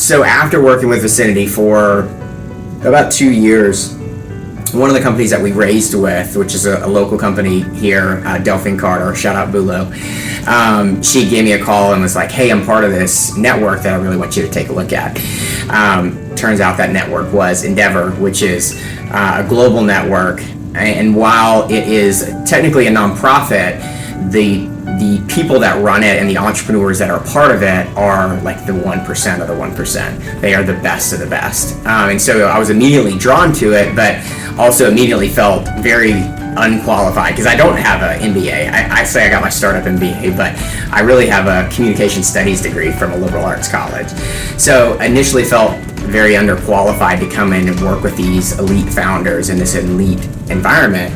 So after working with Vicinity for about 2 years, one of the companies that we raised with, which is a local company here, Delphine Carter, shout out Bulo, she gave me a call and was like, hey, I'm part of this network that I really want you to take a look at. Turns out that network was Endeavor, which is a global network. And while it is technically a nonprofit, the people that run it and the entrepreneurs that are part of it are like the 1% of the 1%. They are the best of the best. And so I was immediately drawn to it, but also immediately felt very unqualified because I don't have an MBA. I say I got my startup MBA, but I really have a communication studies degree from a liberal arts college. So initially felt very underqualified to come in and work with these elite founders in this elite environment.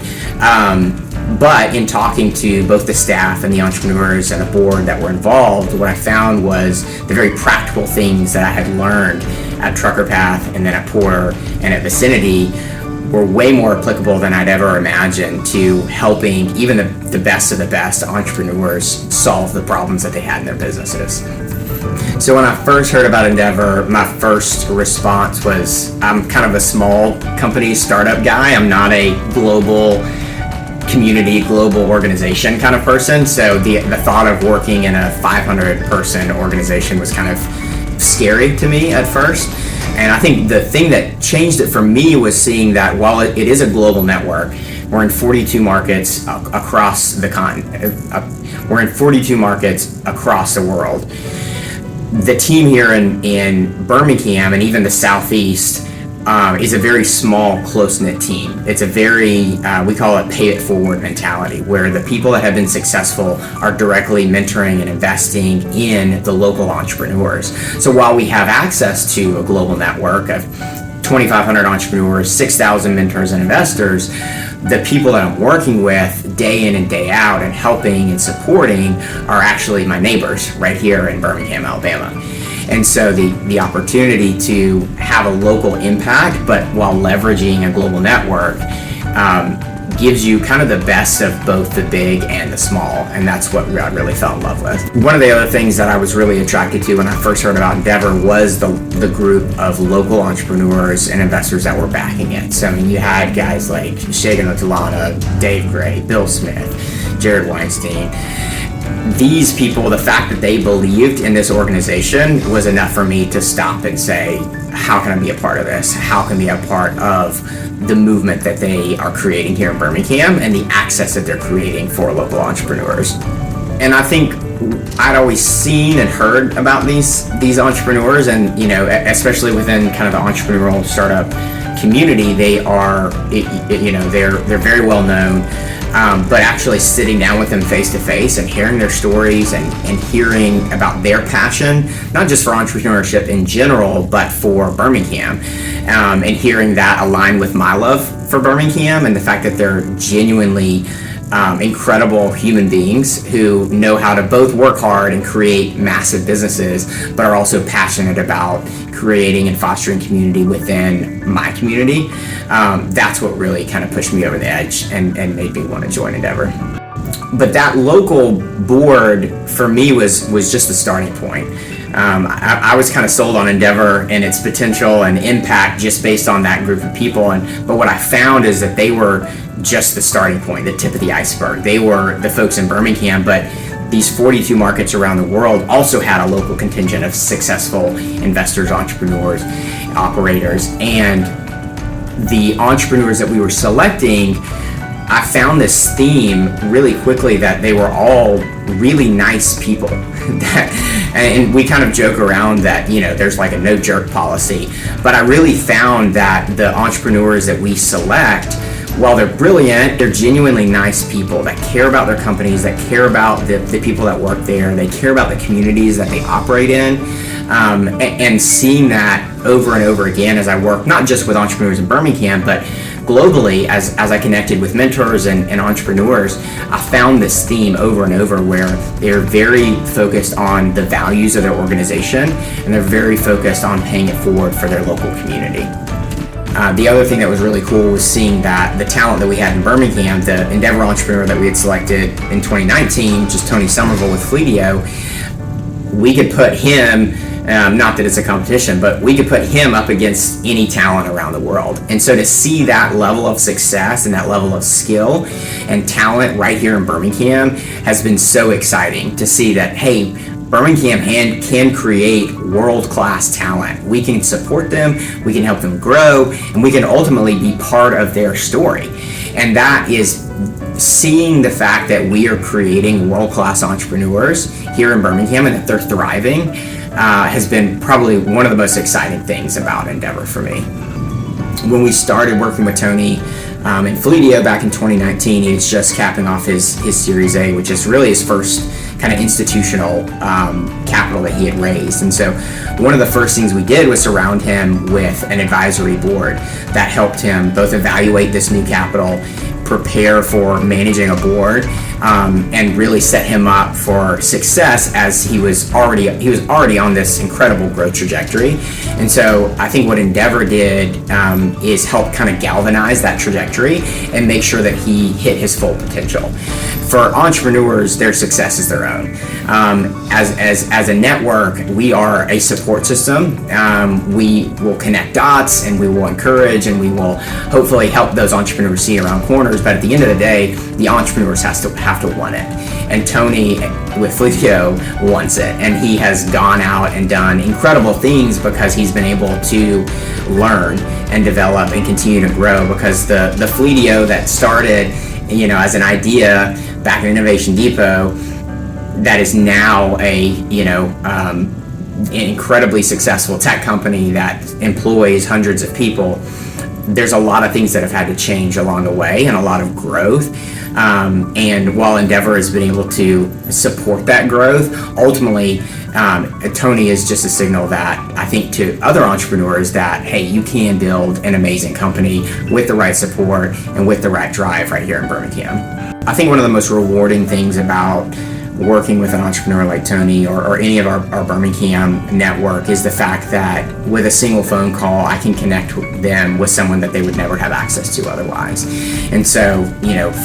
But in talking to both the staff and the entrepreneurs and the board that were involved, what I found was the very practical things that I had learned at Trucker Path and then at Porter and at Vicinity were way more applicable than I'd ever imagined to helping even the best of the best entrepreneurs solve the problems that they had in their businesses. So when I first heard about Endeavor, my first response was, I'm kind of a small company startup guy. I'm not a global community, global organization kind of person. So the thought of working in a 500-person organization was kind of scary to me at first. And I think the thing that changed it for me was seeing that while it is a global network, we're in 42 markets across the continent. We're in 42 markets across the world. The team here in Birmingham and even the Southeast is a very small, close-knit team. It's a very, we call it pay it forward mentality, where the people that have been successful are directly mentoring and investing in the local entrepreneurs. So while we have access to a global network of 2,500 entrepreneurs, 6,000 mentors and investors, the people that I'm working with day in and day out and helping and supporting are actually my neighbors right here in Birmingham, Alabama. And so the opportunity to have a local impact, but while leveraging a global network, gives you kind of the best of both the big and the small. And that's what I really fell in love with. One of the other ththings that I was really attracted to when I first heard about Endeavor was the group of local entrepreneurs and investors that were backing it. So I mean, you had guys like Shagan Otalana, Dave Gray, Bill Smith, Jared Weinstein. These people, the fact that they believed in this organization was enough for me to stop and say, how can I be a part of this? How can I be a part of the movement that they are creating here in Birmingham and the access that they're creating for local entrepreneurs? And I think I'd always seen and heard about these entrepreneurs, and especially within kind of the entrepreneurial startup community, they are, they're very well known. But actually sitting down with them face to face and hearing their stories and hearing about their passion, not just for entrepreneurship in general, but for Birmingham, and hearing that align with my love for Birmingham and the fact that they're genuinely incredible human beings who know how to both work hard and create massive businesses, but are also passionate about creating and fostering community within my community. That's what really kind of pushed me over the edge and made me want to join Endeavor. But that local board for me was just the starting point. I was kind of sold on Endeavor and its potential and impact just based on that group of people. But what I found is that they were just the starting point, the tip of the iceberg. They were the folks in Birmingham, but these 42 markets around the world also had a local contingent of successful investors, entrepreneurs, operators, and the entrepreneurs that we were selecting, I found this theme really quickly that they were all really nice people. And we kind of joke around that, there's like a no jerk policy, but I really found that the entrepreneurs that we select, while they're brilliant, they're genuinely nice people that care about their companies, that care about the people that work there, they care about the communities that they operate in. And seeing that over and over again as I work, not just with entrepreneurs in Birmingham, but globally as I connected with mentors and entrepreneurs, I found this theme over and over where they're very focused on the values of their organization and they're very focused on paying it forward for their local community. The other thing that was really cool was seeing that the talent that we had in Birmingham, the Endeavor entrepreneur that we had selected in 2019, which is Tony Somerville with Fleetio, we could put him Not that it's a competition, but we could put him up against any talent around the world. And so to see that level of success and that level of skill and talent right here in Birmingham has been so exciting to see that, hey, Birmingham can create world-class talent. We can support them, we can help them grow, and we can ultimately be part of their story. And that is seeing the fact that we are creating world-class entrepreneurs here in Birmingham and that they're thriving has been probably one of the most exciting things about Endeavor for me. When we started working with Tony in Fleetio back in 2019, he was just capping off his Series A, which is really his first kind of institutional capital that he had raised. And so one of the first things we did was surround him with an advisory board that helped him both evaluate this new capital, prepare for managing a board, and really set him up for success as he was already on this incredible growth trajectory. And so I think what Endeavor did is help kind of galvanize that trajectory and make sure that he hit his full potential. For entrepreneurs, their success is their own. As a network, we are a support system. We will connect dots and we will encourage and we will hopefully help those entrepreneurs see around corners. But at the end of the day, the entrepreneurs have to want it. And Tony with Fleetio wants it. And he has gone out and done incredible things because he's been able to learn and develop and continue to grow, because the Fleetio that started, as an idea back in Innovation Depot, that is now an incredibly successful tech company that employs hundreds of people. There's a lot of things that have had to change along the way and a lot of growth. And while Endeavor has been able to support that growth, ultimately, Tony is just a signal that I think to other entrepreneurs that, hey, you can build an amazing company with the right support and with the right drive right here in Birmingham. I think one of the most rewarding things about working with an entrepreneur like Tony or any of our Birmingham network is the fact that with a single phone call, I can connect them with someone that they would never have access to otherwise. And so,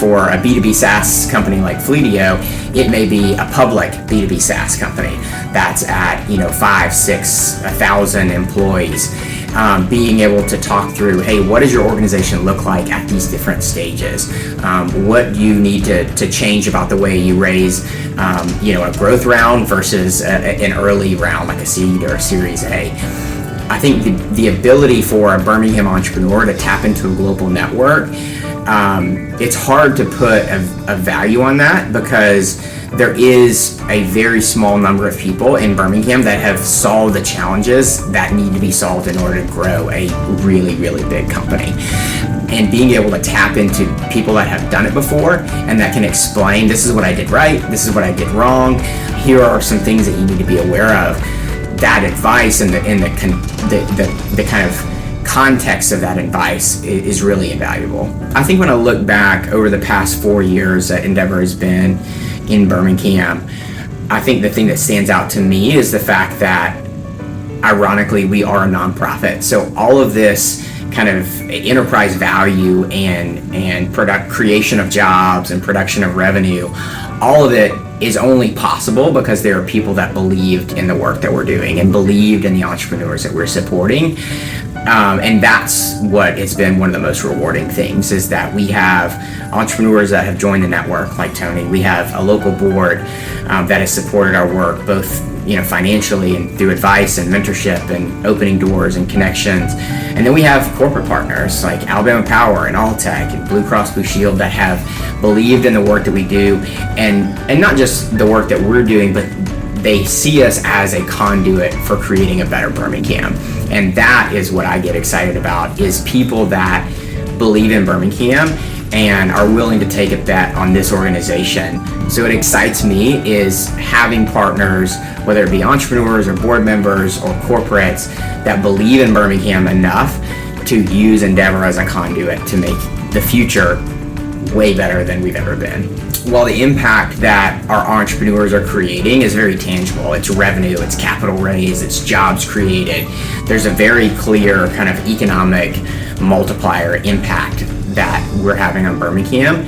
for a B2B SaaS company like Fleetio, it may be a public B2B SaaS company that's at, 5, 6, 1,000 employees. Being able to talk through, hey, what does your organization look like at these different stages? What do you need to change about the way you raise, a growth round versus an early round like a seed or a Series A? I think the ability for a Birmingham entrepreneur to tap into a global network, it's hard to put a value on that because there is a very small number of people in Birmingham that have solved the challenges that need to be solved in order to grow a really, really big company. And being able to tap into people that have done it before and that can explain, this is what I did right, this is what I did wrong, here are some things that you need to be aware of. That advice and the kind of context of that advice is really invaluable. I think when I look back over the past 4 years that Endeavor has been in Birmingham, I think the thing that stands out to me is the fact that, ironically, we are a nonprofit. So all of this kind of enterprise value and product creation of jobs and production of revenue, all of it is only possible because there are people that believed in the work that we're doing and believed in the entrepreneurs that we're supporting. And that's what it's been one of the most rewarding things, is that we have entrepreneurs that have joined the network like Tony. We have a local board that has supported our work both financially and through advice and mentorship and opening doors and connections. And then we have corporate partners like Alabama Power and Alltech and Blue Cross Blue Shield that have believed in the work that we do, and not just the work that we're doing, but they see us as a conduit for creating a better Birmingham. And that is what I get excited about, is people that believe in Birmingham and are willing to take a bet on this organization. So what excites me is having partners, whether it be entrepreneurs or board members or corporates, that believe in Birmingham enough to use Endeavor as a conduit to make the future way better than we've ever been. While the impact that our entrepreneurs are creating is very tangible, it's revenue, it's capital raised, it's jobs created, there's a very clear kind of economic multiplier impact that we're having on Birmingham.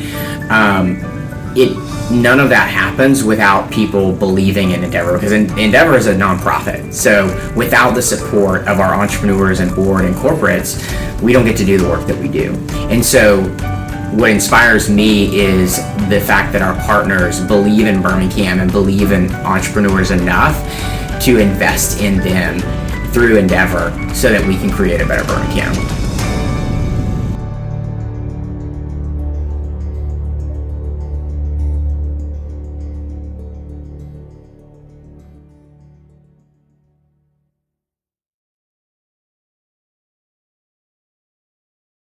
none of that happens without people believing in Endeavor, because Endeavor is a nonprofit. So without the support of our entrepreneurs and board and corporates, we don't get to do the work that we do. And so what inspires me is the fact that our partners believe in Birmingham and believe in entrepreneurs enough to invest in them through Endeavor so that we can create a better Birmingham.